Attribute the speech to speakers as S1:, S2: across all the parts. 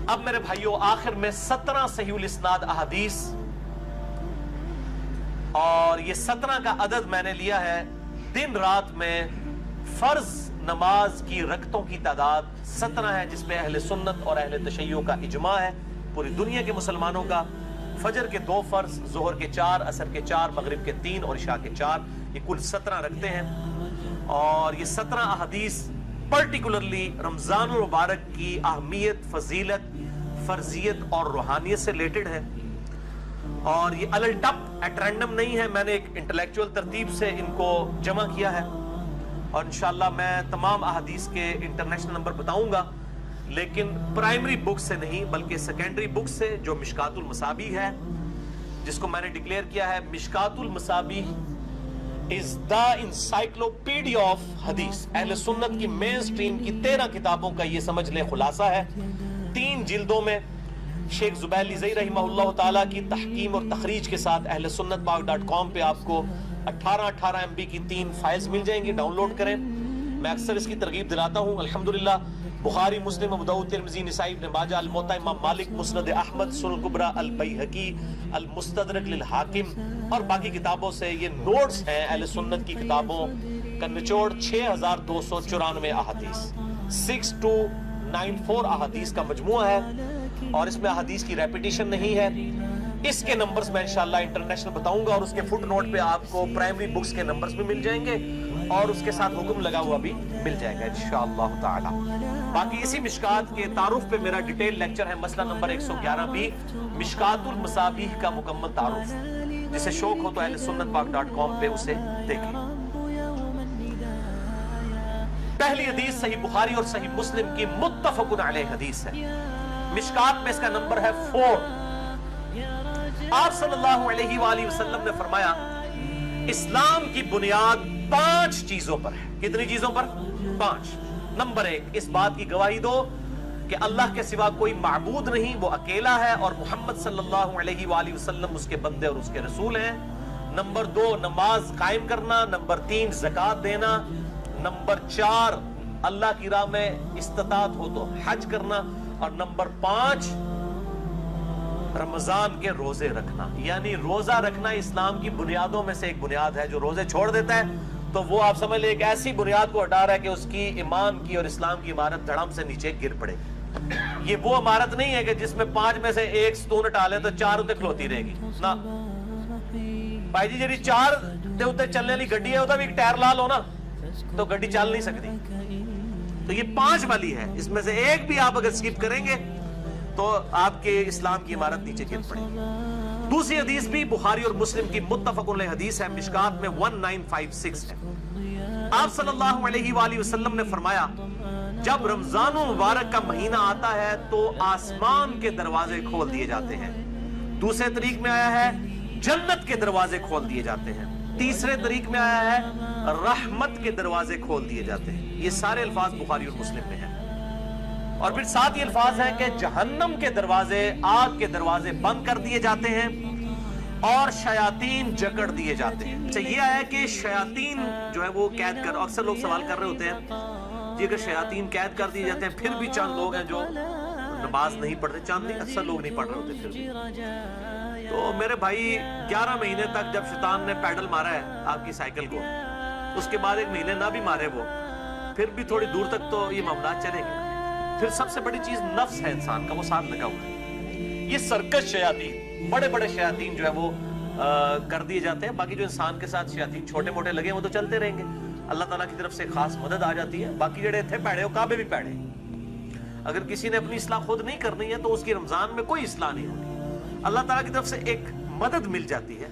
S1: اب میرے بھائیوں آخر میں 17 صحیح الاسناد احادیث، اور یہ 17 کا عدد میں نے لیا ہے دن رات میں فرض نماز کی رکعتوں کی تعداد 17 ہے، جس میں اہل سنت اور اہل تشیع کا اجماع ہے پوری دنیا کے مسلمانوں کا۔ فجر کے 2 فرض، ظہر کے 4، عصر کے 4، مغرب کے 3 اور عشاء کے 4، یہ کل 17 رکھتے ہیں۔ اور یہ 17 احادیث پرٹیکولرلی رمضان المبارک کی اہمیت، فضیلت، فرضیت اور روحانیت سے ریلیٹڈ ہے، اور یہ الٹپ ایٹ رینڈم نہیں ہے، میں نے ایک انٹلیکچوئل ترتیب سے ان کو جمع کیا ہے، اور انشاءاللہ میں تمام احادیث کے انٹرنیشنل نمبر بتاؤں گا، لیکن پرائمری بک سے نہیں بلکہ سیکنڈری بک سے، جو مشکات المصابیح ہے، جس کو میں نے ڈکلیئر کیا ہے مشکات المصابیح is the encyclopedia of حدیث۔ اہل سنت کی مین سٹریم کی 13 کتابوں کا یہ سمجھ لیں خلاصہ ہے، 3 جلدوں میں، شیخ زبیر لیزئی رحمہ اللہ تعالیٰ کی تحکیم اور تخریج کے ساتھ اہل سنت پاک.com پہ آپ کو 18 MB کی 3 فائلز مل جائیں گی، ڈاؤن لوڈ کریں۔ میں اکثر اس کی ترغیب دلاتا ہوں، الحمدللہ بخاری، مسلم، ابو داؤد، ترمذی، نسائی، ابن ماجہ، الموطا امام مالک، مسند احمد، سنن الکبریٰ، البیہقی، المستدرک للحاکم اور باقی کتابوں سے یہ نوٹس ہیں اہل سنت کی کتابوں کا نچوڑ 6294 احادیث، 6294 احادیث کا مجموعہ ہے، اور اس میں احادیث کی ریپیٹیشن نہیں ہے۔ اس کے نمبرز میں انشاءاللہ انٹرنیشنل بتاؤں گا، اور اس کے فٹ نوٹ پہ آپ کو پرائمری بکس کے نمبرز بھی مل جائیں گے، اور اس کے ساتھ حکم لگا ہوا بھی مل جائے گا انشاءاللہ تعالی۔ باقی اسی مشکات کے تعارف پہ میرا ڈیٹیل لیکچر ہے، مسئلہ نمبر 111 مشکات المصابیح کا مکمل تعارف، جسے شوق ہو تو اہل سنت پاک.com پہ اسے دیکھیں۔ پہلی حدیث صحیح بخاری اور صحیح مسلم کی متفق علیہ حدیث ہے، مشکات میں اس کا نمبر ہے 4۔ آپ صلی اللہ علیہ وآلہ وسلم نے فرمایا اسلام کی بنیاد 5 چیزوں پر ہے۔ کتنی چیزوں پر؟ 5۔ نمبر 1، اس بات کی گواہی دو کہ اللہ کے سوا کوئی معبود نہیں، وہ اکیلا ہے، اور محمد صلی اللہ علیہ وآلہ وسلم اس کے بندے اور اس کے رسول ہیں۔ نمبر 2، نماز قائم کرنا۔ نمبر 3، زکوٰۃ دینا۔ نمبر 4، اللہ کی راہ میں استطاعت ہو تو حج کرنا۔ اور نمبر 5، رمضان کے روزے رکھنا۔ یعنی روزہ رکھنا اسلام کی بنیادوں میں سے ایک بنیاد ہے۔ جو روزے چھوڑ دیتا ہے تو وہ آپ سمجھ لیں ایک ایسی بنیاد کو ہٹا رہا ہے کہ اس کی ایمان کی اور اسلام کی عمارت دھڑام سے نیچے گر پڑے گی۔ یہ وہ عمارت نہیں ہے کہ جس میں 5 میں سے ایک ستون ہٹا لیں تو 4 اتنے کھلوتی رہے گی نا بھائی جی، جی 4 اتنے چلنے والی گڈی ہے، بھی ایک ٹائر لال ہو نا تو گڈی چل نہیں سکتی۔ تو یہ 5 والی ہے، اس میں سے ایک بھی آپ اگر سکپ کریں گے تو آپ کے اسلام کی عمارت نیچے گر پڑے گی۔ دوسری حدیث بھی بخاری اور مسلم کی متفق علیہ حدیث ہے، مشکات میں 1956 ہے۔ آپ صلی اللہ علیہ وآلہ وسلم نے فرمایا جب رمضان المبارک کا مہینہ آتا ہے تو آسمان کے دروازے کھول دیے جاتے ہیں۔ دوسرے طریق میں آیا ہے جنت کے دروازے کھول دیے جاتے ہیں۔ تیسرے طریق میں آیا ہے رحمت کے دروازے کھول دیے جاتے ہیں۔ یہ سارے الفاظ بخاری اور مسلم میں ہیں۔ اور پھر ساتھ یہ الفاظ ہیں کہ جہنم کے دروازے، آگ کے دروازے بند کر دیے جاتے ہیں اور شیاطین جکڑ دیے جاتے ہیں۔ اچھا یہ ہے کہ شیاطین جو ہے وہ قید کر، اکثر لوگ سوال کر رہے ہوتے ہیں جی اگر شیاطین قید کر دیے جاتے ہیں، پھر بھی چند لوگ ہیں جو نماز نہیں پڑھتے، چند نہیں اکثر لوگ نہیں پڑھ رہے ہوتے پھر بھی۔ تو میرے بھائی 11 مہینے تک جب شیطان نے پیڈل مارا ہے آپ کی سائیکل کو، اس کے بعد 1 مہینے نہ بھی مارے وہ، پھر بھی تھوڑی دور تک تو یہ معاملات چلیں گے۔ پھر سب سے بڑی چیز نفس ہے انسان کا، وہ ساتھ لگا ہوا ہے۔ یہ سرکش شیاطین، بڑے بڑے شیاطین جو ہے وہ کر دیے جاتے ہیں۔ باقی جو انسان کے ساتھ شیاطین چھوٹے موٹے لگے ہیں وہ تو چلتے رہیں گے، اللہ تعالیٰ کی طرف سے خاص مدد آ جاتی ہے۔ باقی جڑے تھے پیڑے وہ کعبے بھی پیڑے۔ اگر کسی نے اپنی اصلاح خود نہیں کرنی ہے تو اس کی رمضان میں کوئی اصلاح نہیں ہوتی، اللہ تعالیٰ کی طرف سے ایک مدد مل جاتی ہے۔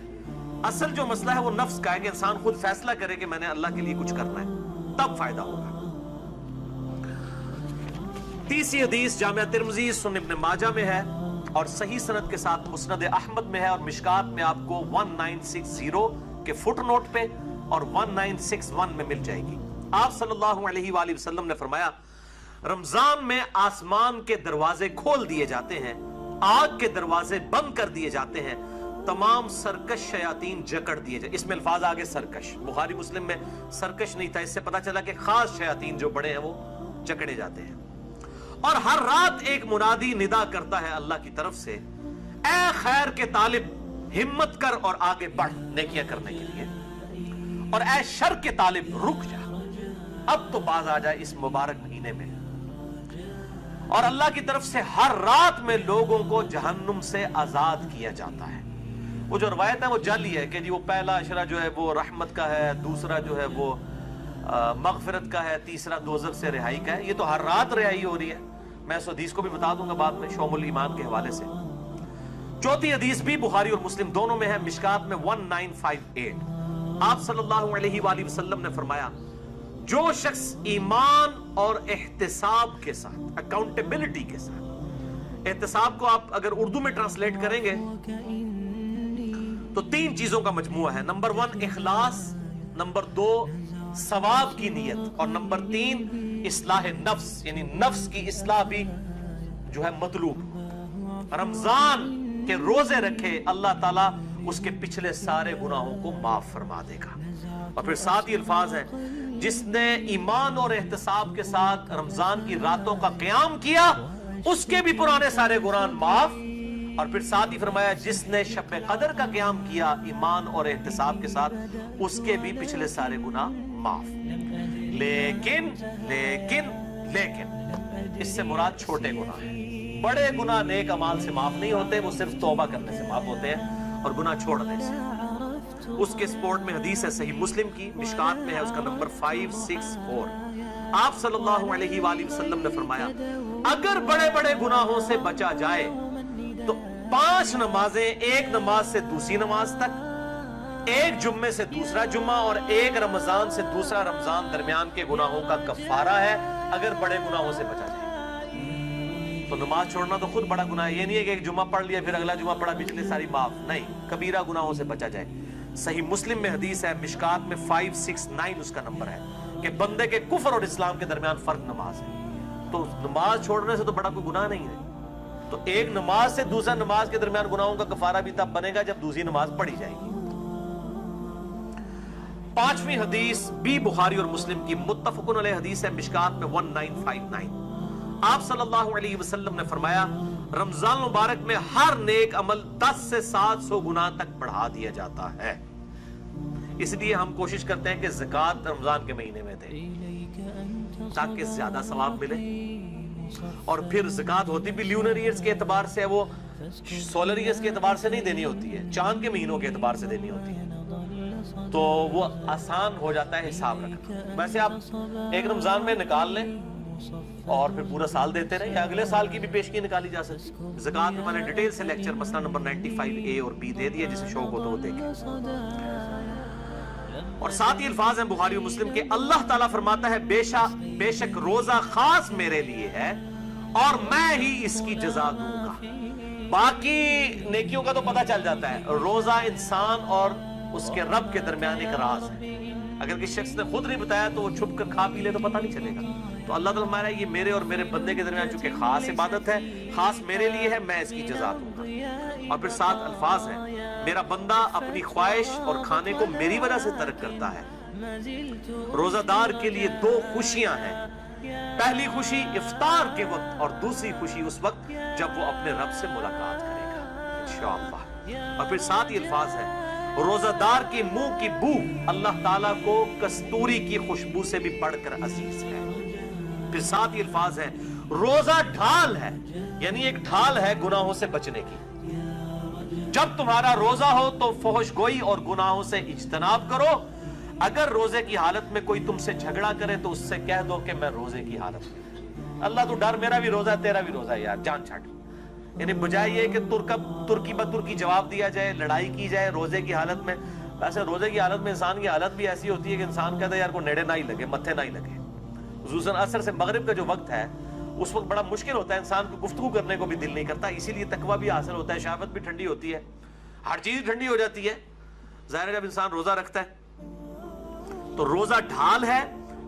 S1: اصل جو مسئلہ ہے وہ نفس کا ہے کہ انسان خود فیصلہ کرے کہ میں نے اللہ کے لیے کچھ کرنا ہے، تب فائدہ ہوگا۔ تیسری حدیث جامعہ ترمذی، سنن ابن ماجہ میں ہے اور صحیح سند کے ساتھ مسند احمد میں ہے، اور مشکات میں آپ کو 1960 کے فٹ نوٹ پہ اور 1961 میں مل جائے گی۔ آپ صلی اللہ علیہ وآلہ وسلم نے فرمایا رمضان میں آسمان کے دروازے کھول دیے جاتے ہیں، آگ کے دروازے بند کر دیے جاتے ہیں، تمام سرکش شیاطین جکڑ دیے جاتے۔ اس میں الفاظ آگے سرکش، بخاری مسلم میں سرکش نہیں تھا، اس سے پتا چلا کہ خاص شیاطین جو بڑے ہیں وہ جکڑے جاتے ہیں۔ اور ہر رات ایک منادی ندا کرتا ہے اللہ کی طرف سے، اے خیر کے طالب ہمت کر اور آگے بڑھ نیکیاں کرنے کے لیے، اور اے شر کے طالب رک جا، اب تو باز آ جائے اس مبارک مہینے میں۔ اور اللہ کی طرف سے ہر رات میں لوگوں کو جہنم سے آزاد کیا جاتا ہے۔ وہ جو روایت ہے وہ جعلی ہے کہ جی وہ پہلا عشرہ جو ہے وہ رحمت کا ہے، دوسرا جو ہے وہ مغفرت کا ہے، تیسرا دوزخ سے رہائی کا ہے۔ یہ تو ہر رات رہائی ہو رہی ہے، میں اس حدیث کو بھی بتا دوں گا بعد میں شعب الایمان کے حوالے سے۔ چوتھی حدیث بھی بخاری اور مسلم دونوں میں ہے، مشکات میں 1958۔ آپ صلی اللہ علیہ وآلہ وسلم نے فرمایا، جو شخص ایمان اور احتساب کے ساتھ، اکاؤنٹیبلٹی کے ساتھ، احتساب کو آپ اگر اردو میں ٹرانسلیٹ کریں گے تو 3 چیزوں کا مجموعہ ہے۔ نمبر 1 اخلاص، نمبر 2 ثواب کی نیت، اور نمبر 3 اصلاح نفس، یعنی نفس کی اصلاح بھی جو ہے مطلوب۔ رمضان کے روزے رکھے اللہ تعالیٰ اس کے پچھلے سارے گناہوں کو معاف فرما دے گا۔ اور پھر ساتھ ہی الفاظ ہیں، جس نے ایمان اور احتساب کے ساتھ رمضان کی راتوں کا قیام کیا اس کے بھی پرانے سارے گناہ معاف۔ اور پھر ساتھ ہی فرمایا، جس نے شب قدر کا قیام کیا ایمان اور احتساب کے ساتھ اس کے بھی پچھلے سارے گناہ معاف۔ لیکن لیکن لیکن اس سے مراد چھوٹے گناہ ہیں، بڑے گناہ نیک اعمال سے معاف نہیں ہوتے، وہ صرف توبہ کرنے سے معاف ہوتے ہیں اور گناہ چھوڑنے سے۔ اس کے سپورٹ میں حدیث ہے صحیح مسلم کی، مشکات میں ہے، اس کا نمبر 564۔ آپ صلی اللہ علیہ وآلہ وسلم نے فرمایا، اگر بڑے بڑے گناہوں سے بچا جائے تو 5 نمازیں، ایک نماز سے دوسری نماز تک، ایک جمعے سے دوسرا جمعہ، اور ایک رمضان سے دوسرا رمضان درمیان کے گناہوں کا کفارہ ہے، اگر بڑے گناہوں سے بچا جائے۔ تو نماز چھوڑنا تو خود بڑا گناہ ہے، یہ نہیں ہے کہ ایک جمعہ پڑھ لیا پھر اگلا جمعہ پڑھا پچھلے ساری معاف، نہیں، کبیرہ گناہوں سے بچا جائے۔ صحیح مسلم میں حدیث ہے، مشکات میں 569 اس کا نمبر ہے، کہ بندے کے کفر اور اسلام کے درمیان فرق نماز ہے۔ تو نماز چھوڑنے سے تو بڑا کوئی گناہ نہیں ہے۔ تو ایک نماز سے دوسرا نماز کے درمیان گناہوں کا کفارہ بھی تب بنے گا جب دوسری نماز پڑھی جائے گی۔ 5ویں حدیث بھی بخاری اور مسلم کی متفقن علیہ حدیث ہے، مشکات میں 1959۔ آپ صلی اللہ علیہ وسلم نے فرمایا، رمضان مبارک میں ہر نیک عمل 10 سے 700 گناہ تک بڑھا دیا جاتا ہے۔ اس لیے ہم کوشش کرتے ہیں کہ زکوٰۃ رمضان کے مہینے میں دیں تاکہ زیادہ ثواب ملے۔ اور پھر زکوٰۃ ہوتی بھی لیونر ایئرز کے اعتبار سے، وہ سولر ایئرز کے اعتبار سے نہیں دینی ہوتی ہے، چاند کے مہینوں کے اعتبار سے دینی ہوتی ہے، تو وہ آسان ہو جاتا ہے حساب رکھنا۔ ویسے آپ ایک رمضان میں نکال لیں اور پھر پورا سال دیتے رہیں، یا اگلے سال کی بھی پیشگی نکالی جا سکتی۔ زکوٰۃ میں میں نے ڈیٹیل سے لیکچر مسئلہ نمبر 95A اور B دے دیا، جسے شوق ہو تو وہ دیکھیں۔ اور ساتھ ہی الفاظ ہیں بخاری و مسلم کے، اللہ تعالیٰ فرماتا ہے، بے شک روزہ خاص میرے لیے ہے اور میں ہی اس کی جزا دوں گا۔ باقی نیکیوں کا تو پتہ چل جاتا ہے، روزہ انسان اور اس کے رب کے درمیان ایک راز ہے۔ اگر کسی شخص نے خود نہیں بتایا تو وہ چھپ کر کھا پی لے تو پتہ نہیں چلے گا۔ تو اللہ تعالیٰ ہمارا یہ میرے اور میرے بندے کے درمیان چونکہ خاص عبادت ہے، خاص میرے لیے ہے، میں اس کی جزا دوں گا۔ اور پھر 7 الفاظ ہیں، میرا بندہ اپنی خواہش اور کھانے کو میری وجہ سے ترک کرتا ہے۔ روزہ دار کے لیے 2 خوشیاں ہیں، پہلی خوشی افطار کے وقت اور دوسری خوشی اس وقت جب وہ اپنے رب سے ملاقات کرے گا انشاءاللہ۔ اور پھر 7 ہی الفاظ ہیں، روزہ دار کی منہ کی بو اللہ تعالیٰ کو کستوری کی خوشبو سے بھی بڑھ کر عزیز ہے۔ پھر 7 ہی الفاظ ہیں، روزہ ڈھال ہے، یعنی ایک ڈھال ہے گناہوں سے بچنے کی۔ جب تمہارا روزہ ہو تو فحش گوئی اور گناہوں سے اجتناب کرو۔ اگر روزے کی حالت میں کوئی تم سے جھگڑا کرے تو اس سے کہہ دو کہ میں روزے کی حالت میں، اللہ تو ڈر، میرا بھی روزہ ہے تیرا بھی روزہ ہے یار، جان چھٹ۔ یعنی بجائے یہ کہ ترکی بترکی جواب دیا جائے، لڑائی کی جائے روزے کی حالت میں۔ ویسے روزے کی حالت میں انسان کی حالت بھی ایسی ہوتی ہے کہ انسان کہتا ہے یار کوئی نیڑے نہ ہی لگے، متھے نہ ہی لگے۔ خصوصاً عصر سے مغرب کا جو وقت ہے اس وقت بڑا مشکل ہوتا ہے، انسان کو گفتگو کرنے کو بھی دل نہیں کرتا، اسی لیے تقویٰ بھی حاصل ہوتا ہے، شہوت بھی ٹھنڈی ہوتی ہے، ہر چیز ٹھنڈی ہو جاتی ہے۔ ظاہر ہے جب انسان روزہ رکھتا ہے تو روزہ ڈھال ہے،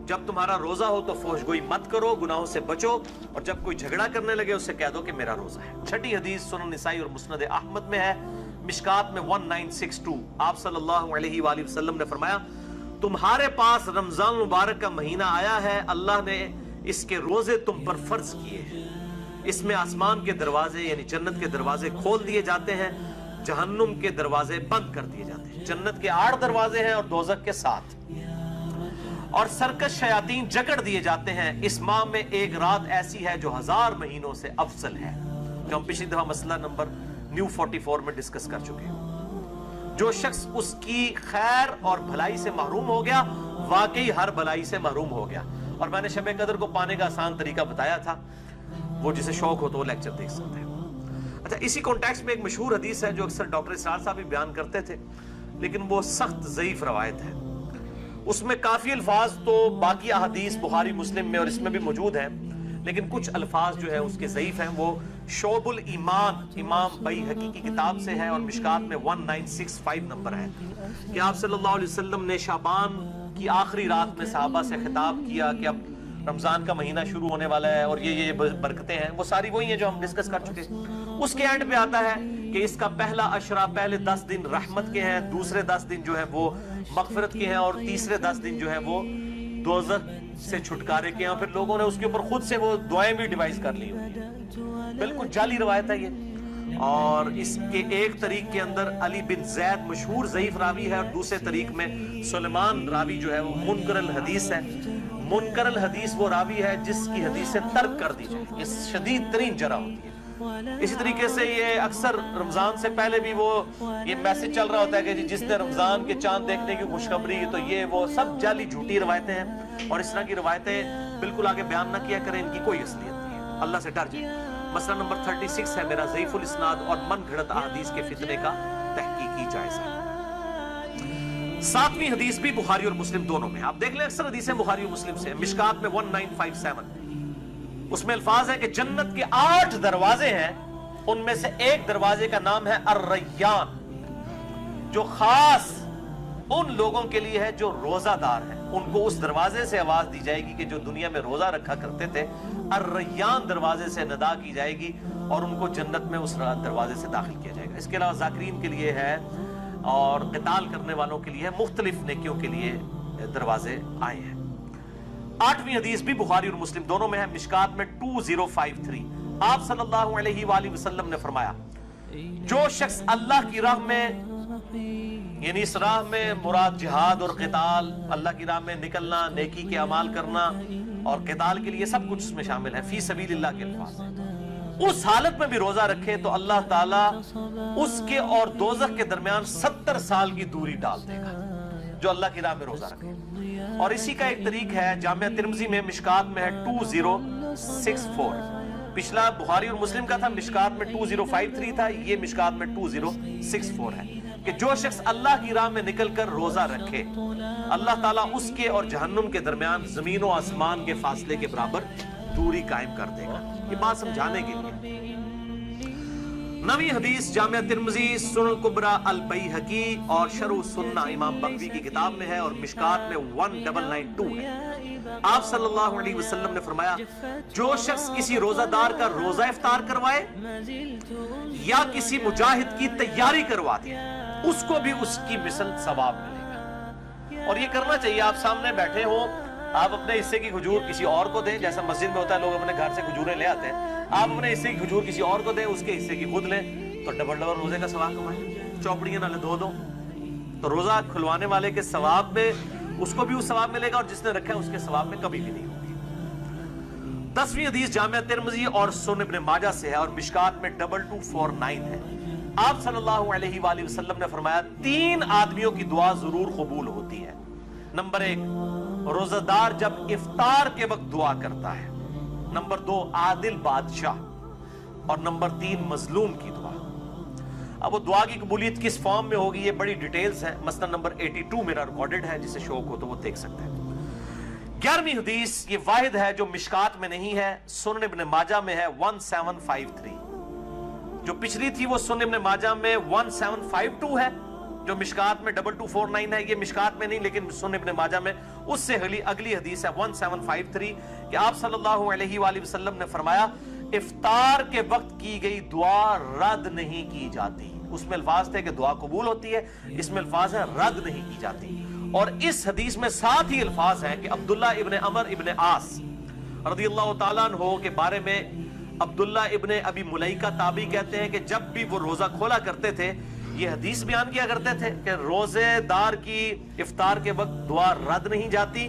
S1: جب تمہارا روزہ ہو تو فحش گوئی مت کرو، گناہوں سے بچو، اور جب کوئی جھگڑا کرنے لگے اس سے کہہ دو کہ میرا روزہ ہے۔ 6ٹھی حدیث سنن نسائی اور مسند احمد میں ہے، مشکات میں 1962۔ آپ صلی اللہ علیہ وآلہ وسلم نے فرمایا، تمہارے پاس رمضان مبارک کا مہینہ آیا ہے، اللہ نے اس کے روزے تم پر فرض کیے ہیں، اس میں آسمان کے دروازے یعنی جنت کے دروازے کھول دیے جاتے ہیں، جہنم کے دروازے بند کر دیے جاتے ہیں۔ جنت کے 8 دروازے ہیں اور دوزخ کے 7، اور سرکش شیاطین جکڑ دیے جاتے ہیں۔ اس ماہ میں ایک رات ایسی ہے جو 1000 مہینوں سے افضل ہے، جو ہم پچھلی دفعہ مسئلہ نمبر نیو 44 میں ڈسکس کر چکے ہیں۔ جو شخص اس کی خیر اور بھلائی سے محروم ہو گیا، واقعی ہر بھلائی سے محروم ہو گیا۔ اور میں نے شب قدر کو پانے کا آسان طریقہ بتایا تھا، وہ جسے شوق ہو تو وہ لیکچر دیکھ سکتے ہیں۔ اچھا، اسی کانٹیکسٹ میں ایک مشہور حدیث ہے جو اکثر ڈاکٹر اسرار صاحب بھی بیان کرتے تھے، لیکن وہ سخت ضعیف روایت ہے۔ اس میں کافی الفاظ تو باقی احادیث بخاری مسلم میں اور اس میں بھی موجود ہیں، لیکن کچھ الفاظ جو ہیں اس کے ضعیف ہیں۔ وہ شعب الایمان امام بیہقی کی کتاب سے ہے اور مشکات میں 1965 نمبر ہے کہ آپ صلی اللہ علیہ وسلم نے شعبان کی آخری رات میں صحابہ سے خطاب کیا کہ اب رمضان کا مہینہ شروع ہونے والا ہے اور یہ برکتیں ہیں، وہ ساری وہی ہیں جو ہم ڈسکس کر چکے ہیں۔ اس کے اینڈ پہ آتا ہے کہ اس کا پہلا عشرہ، پہلے 10 دن رحمت کے ہیں، دوسرے 10 دن جو ہے وہ مغفرت کے ہیں، اور تیسرے 10 دن جو ہے وہ دوزخ سے چھٹکارے کے ہیں۔ اور پھر لوگوں نے اس کے اوپر خود سے وہ دعائیں بھی ڈیوائز کر لی ہوئی ہیں۔ بالکل جعلی روایت ہے یہ، اور اس کے ایک طریق کے اندر علی بن زید مشہور ضعیف راوی ہے، اور دوسرے طریق میں سلیمان راوی جو ہے وہ منکر الحدیث ہے۔ منکر الحدیث وہ راوی ہے جس کی حدیث سے ترک کر دی جائے، یہ شدید ترین جرح ہوتی ہے۔ اسی طریقے سے یہ اکثر رمضان سے پہلے بھی وہ یہ میسج چل رہا ہوتا ہے کہ جس نے رمضان کے چاند دیکھنے کی خوشخبری، تو یہ وہ سب جعلی جھوٹی روایتیں ہیں، اور اس طرح کی روایتیں بالکل آگے بیان نہ کیا کریں، ان کی کوئی اصلیت نہیں ہے، اللہ سے ڈر جائیں۔ مسئلہ نمبر 36 ہے میرا ضعیف الاسناد اور من گھڑت احادیث کے فتنے کا تحقیقی جائزہ۔ 7ویں حدیث بھی بخاری اور مسلم دونوں میں، آپ دیکھ لیں اکثر حدیثیں بخاری اور مسلم سے، مشکات میں 1957 اس میں الفاظ ہے کہ جنت کے 8 دروازے ہیں، ان میں سے ایک دروازے کا نام ہے الریان، جو خاص ان لوگوں کے لیے ہے جو روزہ دار ہیں۔ ان کو اس دروازے سے آواز دی جائے گی کہ جو دنیا میں روزہ رکھا کرتے تھے، الریان دروازے سے ندا کی جائے گی، اور ان کو جنت میں اس دروازے سے داخل کیا جائے گا۔ اس کے علاوہ ذاکرین کے لیے ہے اور قتال کرنے والوں کے لیے، مختلف نیکیوں کے لیے دروازے آئے ہیں۔ 8ویں حدیث بھی بخاری اور مسلم دونوں میں ہے، مشکات میں 2053۔ آپ صلی اللہ علیہ وآلہ وسلم نے فرمایا، جو شخص اللہ کی راہ میں، یعنی اس راہ میں مراد جہاد اور قتال، اللہ کی راہ میں نکلنا، نیکی کے اعمال کرنا اور قتال کے لیے سب کچھ اس میں شامل ہے، فی سبیل اللہ کے الفاظ، اس حالت میں بھی روزہ رکھے تو اللہ تعالیٰ اس کے اور دوزخ کے درمیان 70 سال کی دوری ڈال دے گا، جو اللہ کی راہ میں روزہ رکھے۔ اور اسی کا ایک طریق ہے جامعہ ترمذی میں، مشکات میں ہے 2064۔ پچھلا بخاری اور مسلم کا تھا، مشکات میں 2053 تھا، یہ مشکات میں 2064 ہے کہ جو شخص اللہ کی راہ میں نکل کر روزہ رکھے، اللہ تعالیٰ اس کے اور جہنم کے درمیان زمین و آسمان کے فاصلے کے برابر دوری قائم کر دے گا۔ یہ بات سمجھانے کے لیے 9ویں حدیث جامعہ ترمذی، سنن الکبری البیہقی اور شرح سنہ امام بغوی کی کتاب میں ہے، اور مشکات میں 1992 ہے۔ آپ صلی اللہ علیہ وسلم نے فرمایا، جو شخص کسی روزہ دار کا روزہ افطار کروائے یا کسی مجاہد کی تیاری کروا دے، اس کو بھی اس کی مثل ثواب ملے گا۔ اور یہ کرنا چاہیے، آپ سامنے بیٹھے ہو، آپ اپنے حصے کی کھجور کسی اور کو دیں، جیسا مسجد میں ہوتا ہے لوگ اپنے گھر سے کھجوریں لے آتے ہیں، آپ اپنے حصے کی کھجور کسی اور کو دیں، اس کے حصے کی خود لیں، تو ڈبل روزے کا ثواب کمائیں۔ چوپڑیاں نہ دھو دو، تو روزہ کھلوانے والے کے ثواب میں اس کو بھی وہ ثواب ملے گا، اور جس نے رکھا ہے اس کے ثواب میں کبھی بھی نہیں ہوگی۔ 10ویں حدیث جامعہ ترمذی اور سنن ابن ماجہ سے ہے، اور مشکات میں 2249 ہے۔ آپ صلی اللہ علیہ وآلہ وسلم نے فرمایا، 3 آدمیوں کی دعا ضرور قبول ہوتی ہے۔ نمبر 1، روزہ دار جب افطار کے وقت دعا کرتا ہے۔ نمبر 2، عادل بادشاہ، اور نمبر 3، مظلوم کی دعا۔ اب وہ دعا کی قبولیت کس فارم میں ہوگی، یہ بڑی ڈیٹیلز ہے، مسئلہ نمبر 82 میرا ریکارڈڈ ہے، جسے شوق ہو تو وہ دیکھ سکتے ہیں۔ 11ویں حدیث یہ واحد ہے جو مشکات میں نہیں ہے، سنن ابن ماجہ میں ہے 1753۔ جو پچھلی تھی وہ سنن ابن ماجہ میں 1752 ہے، جو مشکات میں 2249 ہے، یہ مشکات میں نہیں لیکن سنن ابن ماجہ میں اس سے اگلی حدیث ہے 1753 کہ آپ صلی اللہ علیہ وآلہ وسلم نے فرمایا، افطار کے وقت کی گئی دعا رد نہیں کی جاتی۔ اس میں الفاظ تھے کہ دعا قبول ہوتی ہے، اس میں الفاظ ہے رد نہیں کی جاتی۔ اور اس حدیث میں ساتھ ہی الفاظ ہیں کہ عبداللہ ابن عمر ابن عاص رضی اللہ تعالیٰ عنہ کے بارے میں عبداللہ ابن ابی ملیکہ تابعی کہتے ہیں کہ جب بھی وہ روزہ کھولا کرتے تھے یہ حدیث بیان کیا کرتے تھے کہ روزے دار کی افطار کے وقت دعا رد نہیں جاتی،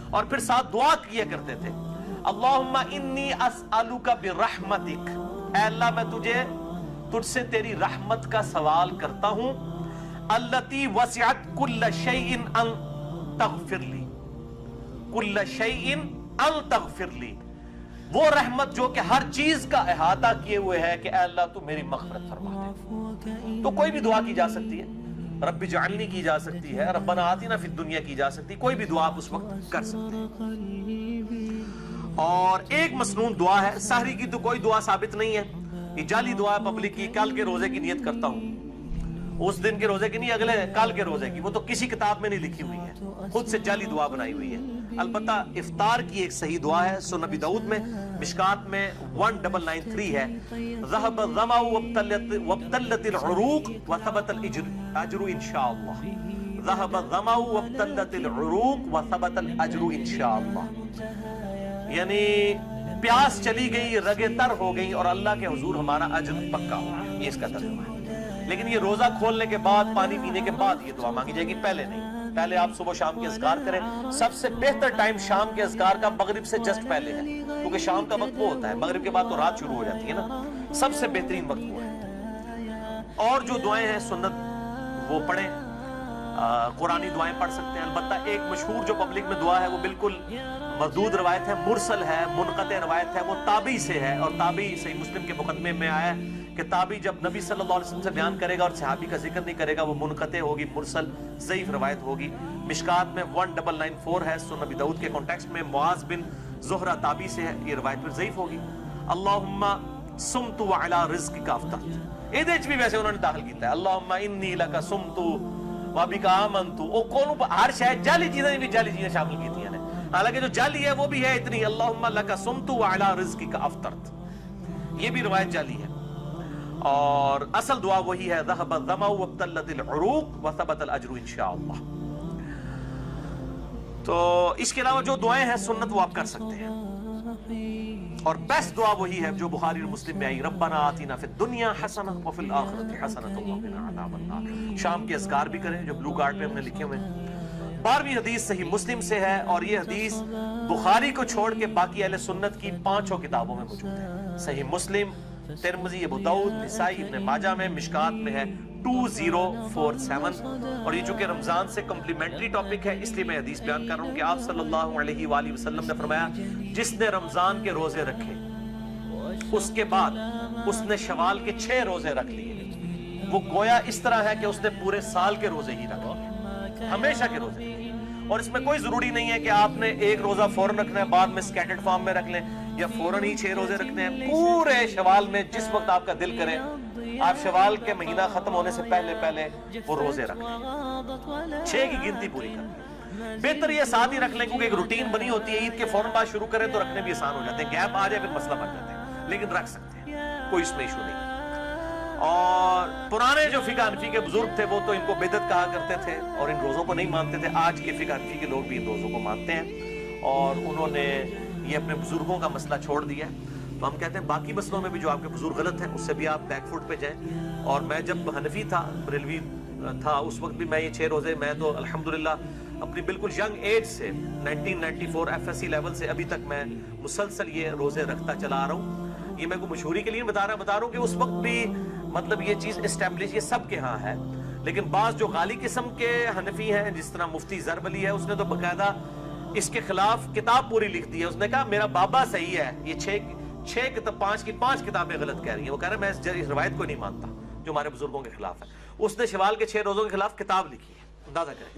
S1: اور پھر ساتھ دعا کیا کرتے تھے اللہم انی اسألک برحمتک، اے اللہ میں تجھ سے تیری رحمت کا سوال کرتا ہوں، التی وسعت کل شیء ان تغفر لی، کل شیء ان تغفر لی، وہ رحمت جو کہ ہر چیز کا احاطہ کیے ہوئے ہے کہ اے اللہ تو میری مغفرت فرما دے۔ تو کوئی بھی دعا کی جا سکتی ہے، رب اجعلنی کی جا سکتی ہے، ربنا آتنا فی الدنیا کی جا سکتی ہے، کوئی بھی دعا آپ اس وقت کر سکتے ہیں۔ اور ایک مسنون دعا ہے، سحری کی تو کوئی دعا ثابت نہیں ہے، یہ جعلی دعا پبلک کی، کل کے روزے کی نیت کرتا ہوں، اس دن کے روزے کی نہیں، اگلے کل کے روزے کی، وہ تو کسی کتاب میں نہیں لکھی ہوئی ہے، خود سے جعلی دعا بنائی ہوئی ہے۔ البتہ افطار کی ایک صحیح دعا ہے، سنن ابی داؤد میں مشکات میں 1993 ہے، ذهب الظمأ وابتلت العروق وثبت الاجر انشاءاللہ، ذهب الظمأ وابتلت العروق وثبت الاجر انشاءاللہ، یعنی پیاس چلی گئی، رگیں تر ہو گئی، اور اللہ کے حضور ہمارا اجر پکا ہو، یہ اس کا ترجمہ ہے۔ لیکن یہ روزہ کھولنے کے بعد، پانی پینے کے بعد یہ دعا مانگی جائے گی، پہلے نہیں۔ پہلے آپ صبح شام کے اذکار کریں، سب سے بہتر ٹائم شام کے اذکار کا مغرب سے جسٹ پہلے ہے، کیونکہ شام کا وقت وہ ہوتا ہے، مغرب کے بعد تو رات شروع ہو جاتی ہے نا، سب سے بہترین وقت وہ ہے۔ اور جو دعائیں ہیں سنت وہ پڑھیں، قرآنی دعائیں پڑھ سکتے ہیں۔ البتہ ایک مشہور جو پبلک میں دعا ہے وہ بالکل مردود روایت ہے، مرسل ہے، منقطع روایت ہے، وہ تابعی سے ہے، اور تابعی صحیح مسلم کے مقدمے میں آیا ہے کہ تابعی جب نبی صلی اللہ علیہ وسلم سے بیان کرے گا اور صحابی کا ذکر نہیں کرے گا وہ منقطع ہوگی، مرسل ضعیف روایت ہوگی۔ مشکات میں 1994 ہے، سنن ابی داؤد کے کانٹیکسٹ میں معاذ بن زہرہ تابعی سے ہے، یہ روایت پھر ضعیف ہوگی۔ اللہم صمت وعلی رزقک افطرت، یہ دیچ بھی ویسے انہوں نے داخل کیتا ہے، اللہم انی لک صمت وبک آمنت، او کون ہر شاید جعلی چیزیں بھی جعلی چیزیں شامل کی تھی، حالانکہ جو جعلی ہے وہ بھی ہے اتنی، اللہم لک صمت وعلی رزقک افطرت، یہ بھی روایت جعلی ہے۔ اور اصل دعا وہی ہے، ذهب الظمأ وابتلت العروق وثبت الاجر انشاءاللہ۔ تو اس کے علاوہ جو دعائیں ہیں سنت وہ آپ کر سکتے ہیں، اور بیسٹ دعا وہی ہے جو بخاری اور مسلم میں آئی، ربنا آتنا فی الدنیا حسنہ وفی الآخرۃ حسنۃ وقنا عذاب النار۔ شام کے اذکار بھی کریں جو بلو کارڈ پہ ہم نے لکھے ہوئے ہیں۔ 12ویں حدیث صحیح مسلم سے ہے، اور یہ حدیث بخاری کو چھوڑ کے باقی اہل سنت کی 5 کتابوں میں موجود ہے، صحیح مسلم، ترمذی، ابو داؤد، نسائی، ابن ماجہ میں، مشکات میں ہے 2047۔ اور یہ چونکہ رمضان سے کمپلیمنٹری ٹاپک ہے اس لیے میں حدیث بیان کر رہا ہوں کہ آپ صلی اللہ علیہ وآلہ وسلم نے فرمایا جس نے رمضان کے روزے رکھے اس کے بعد اس نے شوال کے 6 روزے رکھ لیے، وہ گویا اس طرح ہے کہ اس نے پورے سال کے روزے ہی رکھ لیے، ہمیشہ کے روزے۔ اور اس میں کوئی ضروری نہیں ہے کہ آپ نے ایک روزہ فوراً رکھنا ہے بعد میں سکیٹرڈ فارم میں رکھ لیں، یا فوراً ہی 6 روزے رکھنے ہیں، پورے شوال میں جس وقت آپ کا دل کرے آپ شوال کے مہینہ ختم ہونے سے پہلے وہ روزے رکھ لیں، 6 کی گنتی پوری کر لیں۔ بہتر یہ ساتھ ہی رکھ لیں کیونکہ ایک روٹین بنی ہوتی ہے، عید کے فوراً بعد شروع کریں تو رکھنے بھی آسان ہو جاتے ہیں، گیپ آ جائے پھر مسئلہ بن جاتے ہیں، لیکن رکھ سکتے ہیں، کوئی اس میں ایشو نہیں۔ اور پرانے جو فقہ حنفی کے بزرگ تھے وہ تو ان کو بدعت کہا کرتے تھے اور ان روزوں کو نہیں مانتے تھے، آج کے فقہ حنفی کے لوگ بھی ان روزوں کو مانتے ہیں، اور انہوں نے یہ اپنے بزرگوں کا مسئلہ چھوڑ دیا ہے۔ تو ہم کہتے ہیں باقی مسئلوں میں بھی جو آپ کے بزرگ غلط ہیں اس سے بھی آپ بیک فوٹ پہ جائیں۔ اور میں جب حنفی تھا، بریلوی تھا، اس وقت بھی میں یہ 6 روزے، میں تو الحمدللہ اپنی بالکل ینگ ایج سے 1994 FSC لیول سے ابھی تک میں مسلسل یہ روزے رکھتا چلا آ رہا ہوں۔ یہ میں کو مشہوری کے لیے بتا رہا ہوں کہ اس وقت بھی مطلب یہ چیز اسٹیبلش یہ سب کے ہاں ہے، لیکن بعض جو غالی قسم کے حنفی ہیں جس طرح مفتی ضرب علی ہے، اس نے تو باقاعدہ اس کے خلاف کتاب پوری لکھ دی ہے۔ اس نے کہا میرا بابا صحیح ہے، یہ 5 کتابیں غلط کہہ رہی ہیں۔ وہ کہہ رہا ہے میں اس روایت کو نہیں مانتا جو ہمارے بزرگوں کے خلاف ہے۔ اس نے شوال کے 6 روزوں کے خلاف کتاب لکھی ہے، اندازہ کریں۔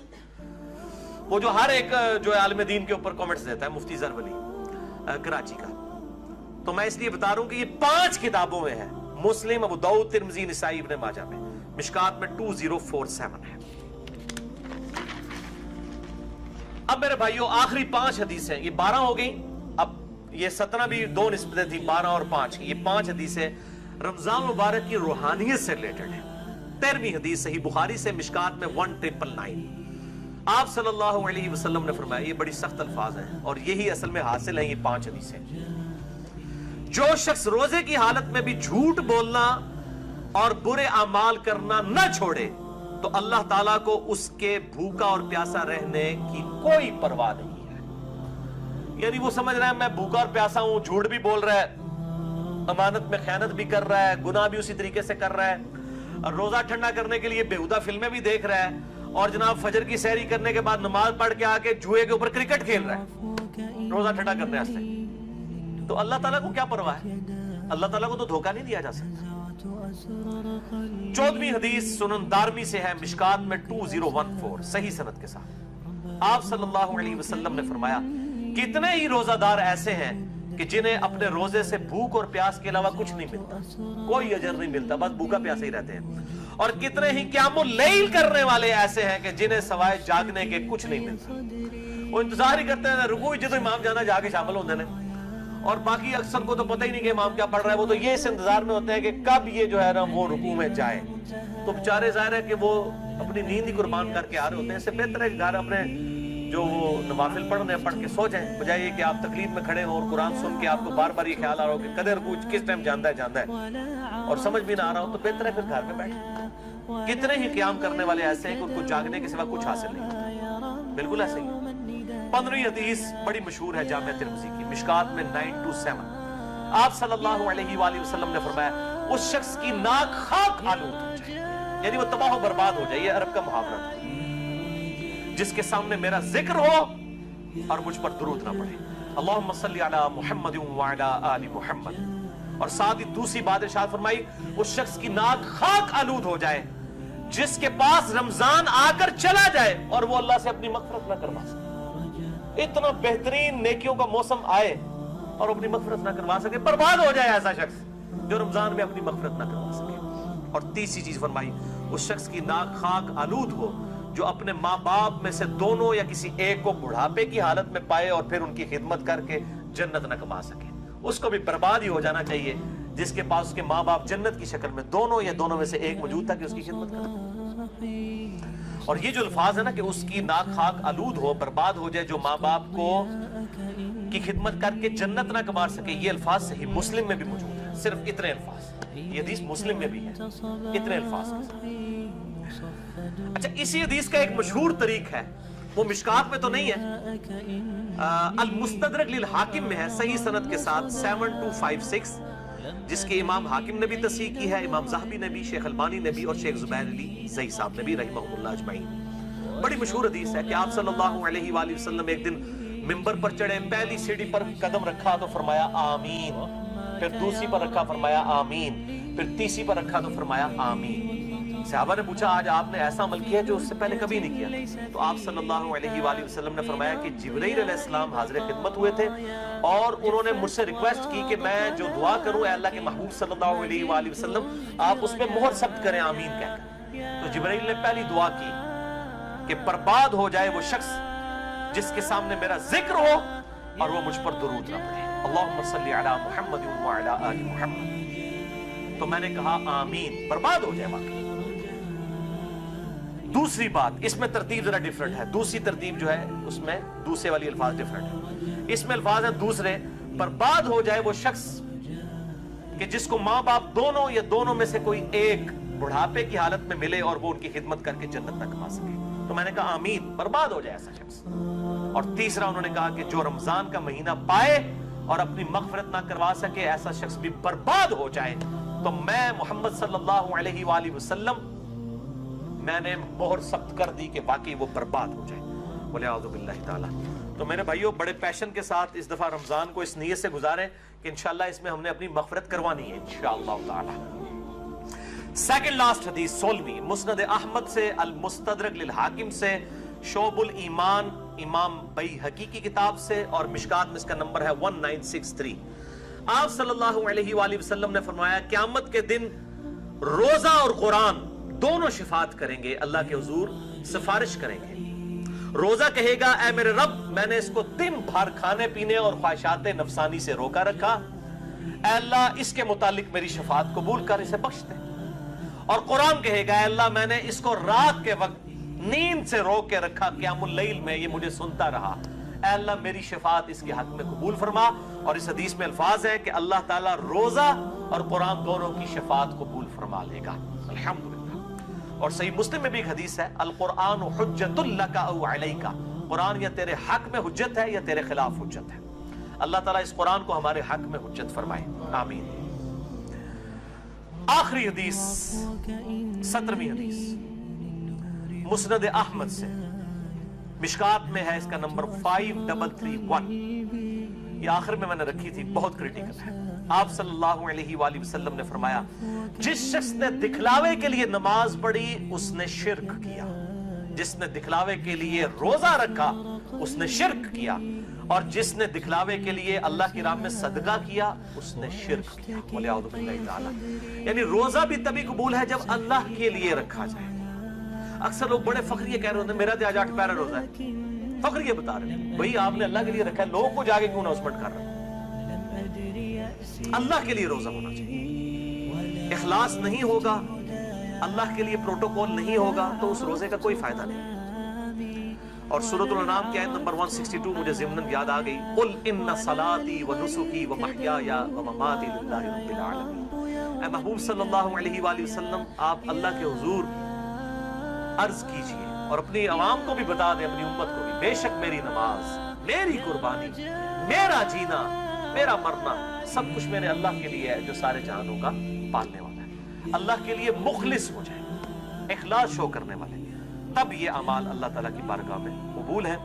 S1: وہ جو ہر ایک جو عالم دین کے اوپر کامنٹس دیتا ہے، مفتی ضرب علی کراچی کا، تو میں اس لیے بتا رہا ہوں کہ یہ 5 کتابوں میں ہے، مسلم، ابو داؤد، ترمذی، نسائی، ابن ماجہ میں، مشکات میں 2047 ہے۔ اب میرے بھائیوں آخری 5 حدیثیں، یہ 12 ہو گئی، اب یہ 17 بھی 2 نسبتیں تھی، 12 اور 5 کی، یہ 5 حدیثیں رمضان مبارک کی روحانیت سے ریلیٹڈ ہیں۔ 13ویں حدیث صحیح بخاری سے، مشکات میں 1999، آپ صلی اللہ علیہ وسلم نے فرمایا، یہ بڑی سخت الفاظ ہیں اور یہی اصل میں حاصل ہیں یہ 5 حدیثیں، جو شخص روزے کی حالت میں بھی جھوٹ بولنا اور برے اعمال کرنا نہ چھوڑے تو اللہ تعالیٰ کو اس کے بھوکا اور پیاسا رہنے کی کوئی پرواہ نہیں ہے۔ یعنی وہ سمجھ رہا ہے میں بھوکا اور پیاسا ہوں، جھوٹ بھی بول رہا ہے، امانت میں خیانت بھی کر رہا ہے، گناہ بھی اسی طریقے سے کر رہا ہے، اور روزہ ٹھنڈا کرنے کے لیے بیہودہ فلمیں بھی دیکھ رہا ہے، اور جناب فجر کی سحری کرنے کے بعد نماز پڑھ کے آ کے جوئے کے اوپر کرکٹ کھیل رہا ہے روزہ ٹھنڈا کرنے واسطے، تو اللہ تعالیٰ کو کیا پرواہ ہے؟ اللہ تعالیٰ کو تو دھوکہ نہیں دیا جا سکتا۔ 14ویں حدیث سنن دارمی سے ہے، مشکات میں 2014 صحیح سند کے ساتھ۔ آپ صلی اللہ علیہ وسلم نے فرمایا، کتنے ہی روزہ دار ایسے ہیں کہ جنہیں اپنے روزے سے بھوک اور پیاس کے علاوہ کچھ نہیں ملتا، کوئی اجر نہیں ملتا، بس بھوکا پیاسے ہی رہتے ہیں، اور کتنے ہی قیام اللیل کرنے والے ایسے ہیں کہ جنہیں سوائے جاگنے کے کچھ نہیں ملتا، وہ انتظار ہی کرتے ہیں رکوع جدو امام جانا جا کے شامل ہوتے ہیں، اور باقی اکثر کو تو پتہ ہی نہیں کہ امام کیا پڑھ رہا ہے، وہ تو یہ اس انتظار میں ہوتے ہیں کہ کب یہ جو ہے نا وہ رکوع میں جائے، تو بیچارے ظاہر ہے کہ وہ اپنی نیند ہی قربان کر کے آ رہے ہوتے ہیں۔ اس سے بہتر ہے کہ گھر اپنے جو وہ نوافل پڑھنے پڑھ کے سو جائیں، بجائے یہ کہ آپ تکلیف میں کھڑے ہوں اور قرآن سن کے آپ کو بار بار یہ خیال آ رہا ہو کہ قدر کچھ کس ٹائم جاندہ ہے اور سمجھ بھی نہ آ رہا ہو، تو بہتر ہے پھر گھر میں بیٹھیں۔ کتنے ہی قیام کرنے والے ایسے ہیں کہ ان کو جاگنے کے سوا کچھ حاصل نہیں ہوتا، بالکل ایسے ہی۔ 15ویں حدیث بڑی مشہور ہے جامع ترمذی کی، مشکات میں 927۔ آپ صلی اللہ علیہ وآلہ وسلم نے فرمایا، اس شخص کی ناک خاک آلود ہو جائے، یعنی وہ تباہ و برباد ہو جائے، یہ عرب کا محاورہ ہے، جس کے سامنے میرا ذکر ہو اور مجھ پر درود نہ پڑھے، اللہم صلی علی محمد وعلی آل محمد، اور ساتھ ہی دوسری بات ارشاد فرمائی، اس شخص کی ناک خاک آلود ہو جائے جس کے پاس رمضان آ کر چلا جائے اور وہ اللہ سے اپنی مغفرت نہ کروا سکے۔ اتنا بہترین نیکیوں کا موسم آئے اور اپنی مغفرت نہ کروا سکے، برباد ہو جائے ایسا شخص جو رمضان میں اپنی مغفرت نہ کروا سکے۔ اور تیسری چیز فرمائی، اس شخص کی ناک خاک آلود ہو جو اپنے ماں باپ میں سے دونوں یا کسی ایک کو بڑھاپے کی حالت میں پائے اور پھر ان کی خدمت کر کے جنت نہ کما سکے، اس کو بھی برباد ہی ہو جانا چاہیے جس کے پاس اس کے ماں باپ جنت کی شکل میں دونوں یا دونوں میں سے ایک موجود تھا کہ اس کی خدمت کرے۔ اور یہ جو الفاظ ہے نا کہ اس کی ناک خاک آلود ہو، برباد ہو جائے، جو ماں باپ کو کی خدمت کر کے جنت نہ کما سکے، یہ الفاظ صحیح مسلم میں بھی موجود ہے، صرف اتنے الفاظ، یہ حدیث مسلم میں بھی ہے اتنے الفاظ کے ساتھ۔ اچھا، اسی حدیث کا ایک مشہور طریق ہے، وہ مشکات میں تو نہیں ہے، المستدرک للحاکم میں ہے صحیح سند کے ساتھ 7256، جس کے امام حاکم نے بھی تصحیح کی ہے، امام ذہبی نے بھی، شیخ البانی نے بھی، اور شیخ زبیر علی زئی صاحب نے بھی رحمہ اللہ اجمعین۔ بڑی مشہور حدیث ہے کہ آپ صلی اللہ علیہ وآلہ وسلم ایک دن منبر پر چڑھے، پہلی سیڑھی پر قدم رکھا تو فرمایا آمین، پھر دوسری پر رکھا فرمایا آمین، پھر تیسری پر رکھا تو فرمایا آمین۔ صحابہ نے پوچھا آج آپ نے ایسا عمل کیا جو اس سے پہلے کبھی نہیں کیا؟ تو آپ صلی اللہ علیہ وآلہ وسلم نے فرمایا کہ جبرائیل علیہ السلام حاضر خدمت ہوئے تھے اور انہوں نے مجھ سے ریکویسٹ کی کہ میں جو دعا کروں اے اللہ کے محبوب صلی اللہ علیہ وآلہ وسلم آپ اس میں مہر ثبت کریں آمین کہہ کر۔ تو جبرائیل نے پہلی دعا کی کہ برباد ہو جائے وہ شخص جس کے سامنے میرا ذکر ہو اور وہ مجھ پر درود نہ پڑھے، اللہم صلی علی محمد وعلی آل محمد۔ تو میں نے کہا آمین، برباد ہو جائے واقعی۔ دوسری بات، اس میں ترتیب ذرا ڈیفرنٹ ہے، دوسری ترتیب جو ہے اس میں دوسرے والی الفاظ ڈیفرنٹ ہے، اس میں الفاظ ہیں دوسرے، برباد ہو جائے وہ شخص کہ جس کو ماں باپ دونوں یا دونوں میں سے کوئی ایک بڑھاپے کی حالت میں ملے اور وہ ان کی خدمت کر کے جنت نہ کما سکے۔ تو میں نے کہا آمین، برباد ہو جائے ایسا شخص۔ اور تیسرا انہوں نے کہا کہ جو رمضان کا مہینہ پائے اور اپنی مغفرت نہ کروا سکے، ایسا شخص بھی برباد ہو جائے۔ تو میں محمد صلی اللہ علیہ وآلہ وسلم میں نے مہر ثبت کر دی کہ واقعی وہ برباد ہو جائے، وَلِعَوْذُ بِاللَّهِ تعالی۔ تو میرے بھائیوں، بڑے پیشن کے ساتھ اس دفعہ رمضان کو اس نیت سے گزاریں کہ انشاءاللہ اس میں ہم نے اپنی مغفرت کروانی ہے انشاءاللہ تعالی۔ سیکنڈ لاسٹ حدیث 16ویں، مسند احمد سے، المستدرک للحاکم سے، شعب الایمان امام بیہقی کی کتاب سے، اور مشکات میں اس کا نمبر ہے 1963۔ آپ صلی اللہ علیہ وآلہ وسلم نے فرمایا قیامت کے دن روزہ اور قرآن دونوں شفاعت کریں گے، اللہ کے حضور سفارش کریں گے۔ روزہ کہے گا اے میرے رب، میں نے اس کو دن بھر کھانے پینے اور خواہشات نفسانی سے روکا رکھا، اے اللہ اس کے متعلق میری شفاعت قبول کر اسے بخش دے۔ اور قرآن کہے گا اے اللہ میں نے اس کو رات کے وقت نیند سے روک کے رکھا قیام اللیل میں, یہ مجھے سنتا رہا, اے اللہ میری شفاعت اس کے حق میں قبول فرما. اور اس حدیث میں الفاظ ہے کہ اللہ تعالیٰ روزہ اور قرآن دونوں کی شفاعت قبول فرما لے گا. الحمدللہ. اور صحیح مسلم میں بھی ایک حدیث ہے, القرآن حجت لک او علیک, قرآن یا تیرے حق میں حجت ہے یا تیرے خلاف حجت ہے. اللہ تعالیٰ اس قرآن کو ہمارے حق میں حجت فرمائے, آمین. آخری حدیث 17ویں حدیث مسند احمد سے, مشکات میں ہے, اس کا نمبر 5331. یہ آخر میں نے رکھی تھی, بہت کریٹیکل ہے. آپ صلی اللہ علیہ وآلہ وسلم نے فرمایا, جس شخص نے دکھلاوے کے لیے نماز پڑھی اس نے شرک کیا, جس نے دکھلاوے کے لیے روزہ رکھا اس نے شرک کیا, اور جس نے دکھلاوے کے لیے اللہ کی راہ میں صدقہ کیا اس نے شرک کیا. وَلِعَوْذُ بِاللَّهِ تعالی. یعنی روزہ بھی تبھی قبول ہے جب اللہ کے لیے رکھا جائے. اکثر لوگ بڑے فخریہ کہہ رہے ہوتے ہیں میرا تو آج 8 پیارا روزہ ہے, فخریہ بتا رہے ہیں. بھئی آپ نے اللہ کے لیے رکھا ہے, لوگوں کو جاگے کیوں اناؤنسمنٹ کر رہے ہیں؟ اللہ کے لیے روزہ ہونا چاہیے. اخلاص نہیں ہوگا, اللہ کے لیے پروٹوکول نہیں ہوگا تو اس روزے کا کوئی فائدہ نہیں. اور سورۃ الانعام کی آیت نمبر 162 مجھے ضمناً یاد آ گئی, قُلْ إِنَّ صَلَاتِي وَنُسُكِي وَمَحْيَايَ وَمَمَاتِي لِلَّهِ رَبِّ الْعَالَمِينَ. اے محبوب صلی اللہ علیہ وآلہ وسلم, آپ اللہ کے حضور عرض کیجئے اور اپنی عوام کو بھی بتا دیں, اپنی امت کو بھی, بے شک میری نماز, میری قربانی, میرا جینا, میرا مرنا, سب کچھ میرے اللہ کے لیے ہے جو سارے جہانوں کا پالنے والا ہے. اللہ کے لیے مخلص ہو جائے, اخلاص شو کرنے والے, تب یہ اعمال اللہ تعالیٰ کی بارگاہ میں قبول ہے.